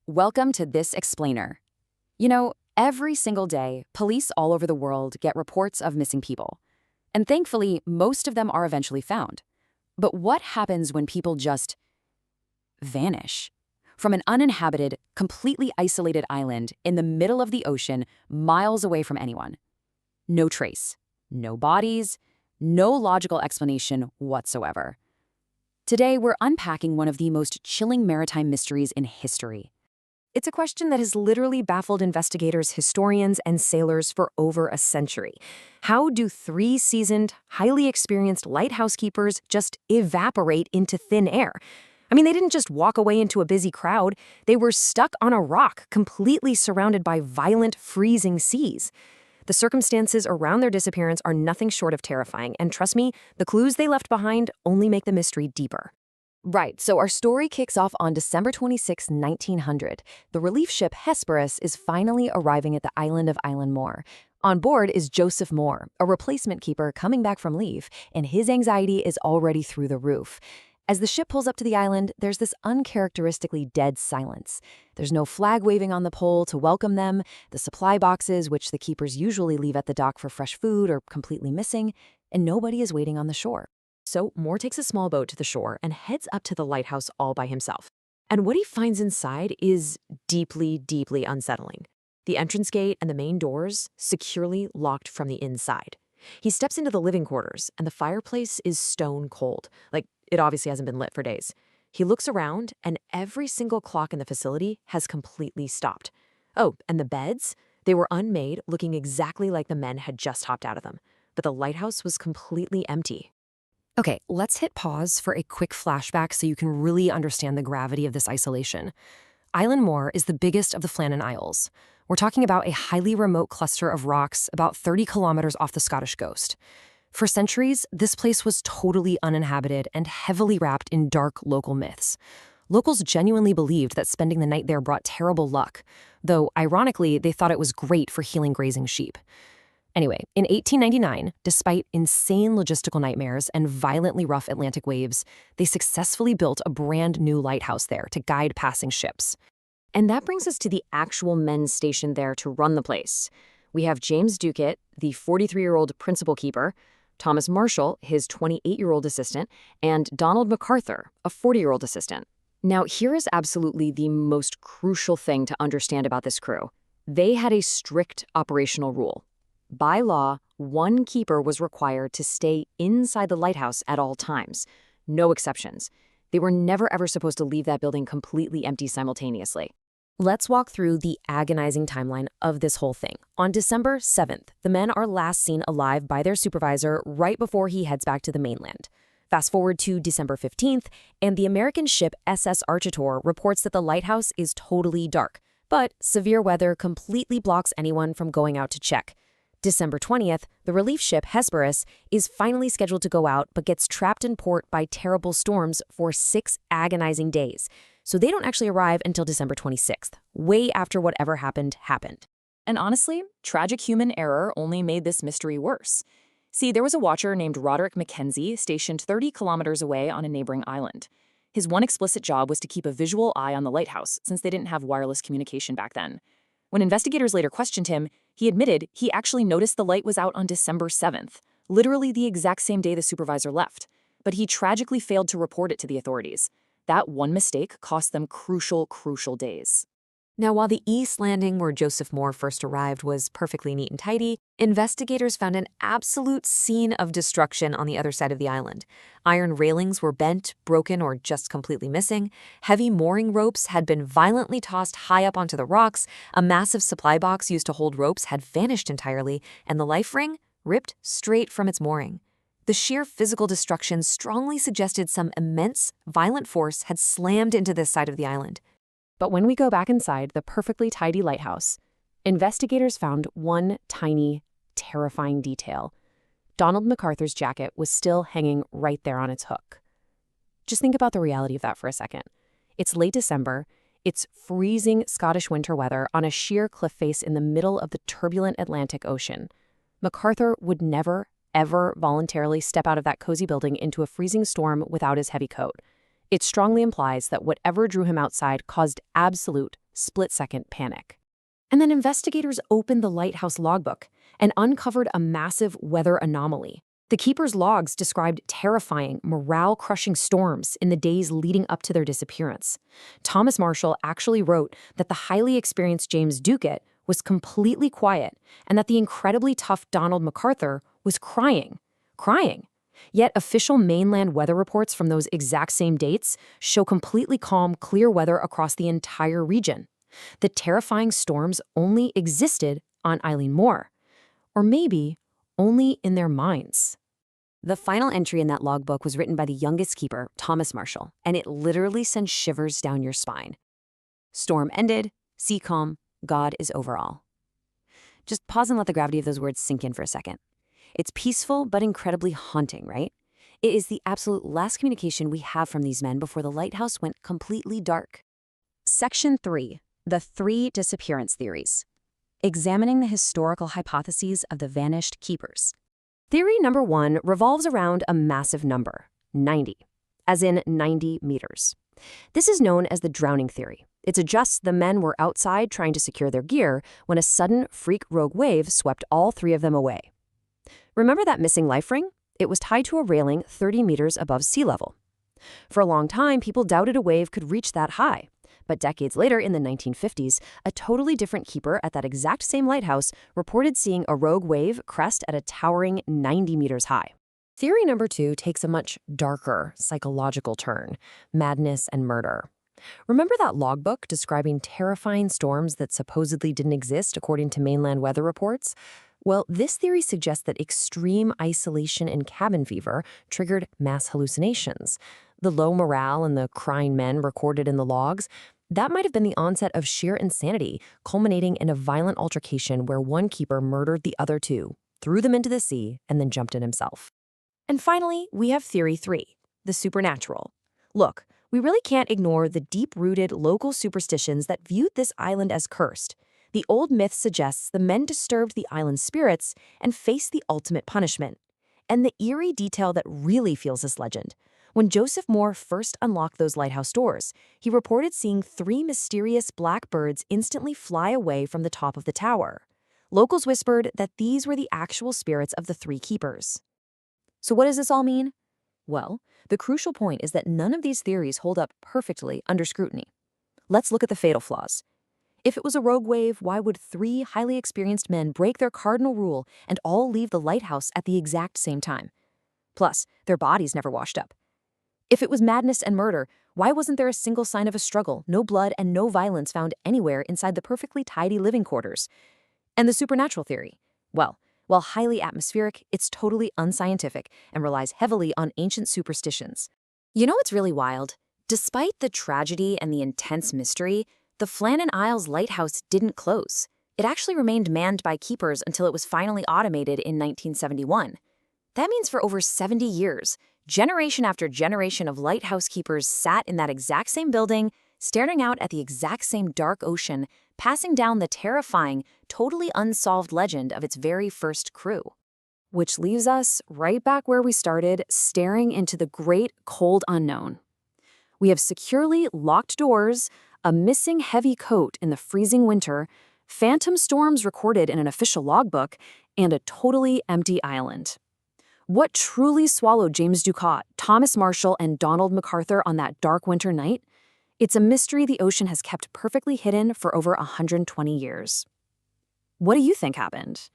Welcome to This Explainer. Every single day, police all over the world get reports of missing people. And thankfully, most of them are eventually found. But what happens when people just vanish? From an uninhabited, completely isolated island in the middle of the ocean, miles away from anyone. No trace, no bodies, no logical explanation whatsoever. Today, we're unpacking one of the most chilling maritime mysteries in history. It's a question that has literally baffled investigators, historians, and sailors for over a century. How do three seasoned, highly experienced lighthouse keepers just evaporate into thin air? I mean, they didn't just walk away into a busy crowd. They were stuck on a rock, completely surrounded by violent, freezing seas. The circumstances around their disappearance are nothing short of terrifying, and trust me, the clues they left behind only make the mystery deeper. Right, so our story kicks off on December 26, 1900. The relief ship Hesperus is finally arriving at the island of Eileen Mor. On board is Joseph Moore, a replacement keeper coming back from leave, and his anxiety is already through the roof. As the ship pulls up to the island, there's this uncharacteristically dead silence. There's no flag waving on the pole to welcome them, the supply boxes, which the keepers usually leave at the dock for fresh food, are completely missing, and nobody is waiting on the shore. So Moore takes a small boat to the shore and heads up to the lighthouse all by himself. And what he finds inside is deeply, deeply unsettling. The entrance gate and the main doors securely locked from the inside. He steps into the living quarters, and the fireplace is stone cold. Like, it obviously hasn't been lit for days. He looks around, and every single clock in the facility has completely stopped. Oh, and the beds? They were unmade, looking exactly like the men had just hopped out of them. But the lighthouse was completely empty. Okay, let's hit pause for a quick flashback so you can really understand the gravity of this isolation. Eileen Mor is the biggest of the Flannan Isles. We're talking about a highly remote cluster of rocks about 30 kilometers off the Scottish coast. For centuries, this place was totally uninhabited and heavily wrapped in dark local myths. Locals genuinely believed that spending the night there brought terrible luck, though ironically, they thought it was great for healing grazing sheep. Anyway, in 1899, despite insane logistical nightmares and violently rough Atlantic waves, they successfully built a brand new lighthouse there to guide passing ships. And that brings us to the actual men stationed there to run the place. We have James Ducat, the 43-year-old principal keeper, Thomas Marshall, his 28-year-old assistant, and Donald MacArthur, a 40-year-old assistant. Now, here is absolutely the most crucial thing to understand about this crew. They had a strict operational rule. By law, one keeper was required to stay inside the lighthouse at all times. No exceptions. They were never ever supposed to leave that building completely empty simultaneously. Let's walk through the agonizing timeline of this whole thing. On December 7th, the men are last seen alive by their supervisor right before he heads back to the mainland. Fast forward to December 15th, and the American ship SS Architor reports that the lighthouse is totally dark, but severe weather completely blocks anyone from going out to check. December 20th, the relief ship Hesperus is finally scheduled to go out but gets trapped in port by terrible storms for 6 agonizing days. So they don't actually arrive until December 26th, way after whatever happened. And honestly, tragic human error only made this mystery worse. See, there was a watcher named Roderick Mackenzie stationed 30 kilometers away on a neighboring island. His one explicit job was to keep a visual eye on the lighthouse, since they didn't have wireless communication back then. When investigators later questioned him, he admitted he actually noticed the light was out on December 7th, literally the exact same day the supervisor left. But he tragically failed to report it to the authorities. That one mistake cost them crucial days. Now, while the east landing where Joseph Moore first arrived was perfectly neat and tidy, investigators found an absolute scene of destruction on the other side of the island. Iron railings were bent, broken, or just completely missing. Heavy mooring ropes had been violently tossed high up onto the rocks. A massive supply box used to hold ropes had vanished entirely, and the life ring ripped straight from its mooring. The sheer physical destruction strongly suggested some immense, violent force had slammed into this side of the island. But when we go back inside the perfectly tidy lighthouse, investigators found one tiny, terrifying detail. Donald MacArthur's jacket was still hanging right there on its hook. Just think about the reality of that for a second. It's late December. It's freezing Scottish winter weather on a sheer cliff face in the middle of the turbulent Atlantic Ocean. MacArthur would never, ever voluntarily step out of that cozy building into a freezing storm without his heavy coat. It strongly implies that whatever drew him outside caused absolute split-second panic. And then investigators opened the Lighthouse logbook and uncovered a massive weather anomaly. The keeper's logs described terrifying, morale-crushing storms in the days leading up to their disappearance. Thomas Marshall actually wrote that the highly experienced James Ducat was completely quiet and that the incredibly tough Donald MacArthur was crying. Yet official mainland weather reports from those exact same dates show completely calm, clear weather across the entire region. The terrifying storms only existed on Eileen Mor. Or maybe only in their minds. The final entry in that logbook was written by the youngest keeper, Thomas Marshall, and it literally sends shivers down your spine. Storm ended, sea calm, God is over all. Just pause and let the gravity of those words sink in for a second. It's peaceful but incredibly haunting, right? It is the absolute last communication we have from these men before the lighthouse went completely dark. Section 3. The 3 disappearance theories. Examining the historical hypotheses of the vanished keepers. Theory number 1 revolves around a massive number, 90, as in 90 meters. This is known as the drowning theory. It suggests the men were outside trying to secure their gear when a sudden freak rogue wave swept all 3 of them away. Remember that missing life ring? It was tied to a railing 30 meters above sea level. For a long time, people doubted a wave could reach that high. But decades later, in the 1950s, a totally different keeper at that exact same lighthouse reported seeing a rogue wave crest at a towering 90 meters high. Theory number 2 takes a much darker psychological turn: madness and murder. Remember that logbook describing terrifying storms that supposedly didn't exist according to mainland weather reports? Well, this theory suggests that extreme isolation and cabin fever triggered mass hallucinations. The low morale and the crying men recorded in the logs, that might have been the onset of sheer insanity, culminating in a violent altercation where one keeper murdered the other 2, threw them into the sea, and then jumped in himself. And finally, we have theory 3, the supernatural. Look, we really can't ignore the deep-rooted local superstitions that viewed this island as cursed. The old myth suggests the men disturbed the island's spirits and faced the ultimate punishment. And the eerie detail that really fuels this legend: when Joseph Moore first unlocked those lighthouse doors, he reported seeing 3 mysterious black birds instantly fly away from the top of the tower. Locals whispered that these were the actual spirits of the 3 keepers. So what does this all mean? Well, the crucial point is that none of these theories hold up perfectly under scrutiny. Let's look at the fatal flaws. If it was a rogue wave, why would 3 highly experienced men break their cardinal rule and all leave the lighthouse at the exact same time? Plus, their bodies never washed up. If it was madness and murder, why wasn't there a single sign of a struggle, no blood and no violence found anywhere inside the perfectly tidy living quarters? And the supernatural theory? Well, while highly atmospheric, it's totally unscientific and relies heavily on ancient superstitions. You know what's really wild? Despite the tragedy and the intense mystery, the Flannan Isles lighthouse didn't close. It actually remained manned by keepers until it was finally automated in 1971. That means for over 70 years, generation after generation of lighthouse keepers sat in that exact same building, staring out at the exact same dark ocean, passing down the terrifying, totally unsolved legend of its very first crew. Which leaves us right back where we started, staring into the great cold unknown. We have securely locked doors, a missing heavy coat in the freezing winter, phantom storms recorded in an official logbook, and a totally empty island. What truly swallowed James Ducat, Thomas Marshall, and Donald MacArthur on that dark winter night? It's a mystery the ocean has kept perfectly hidden for over 120 years. What do you think happened?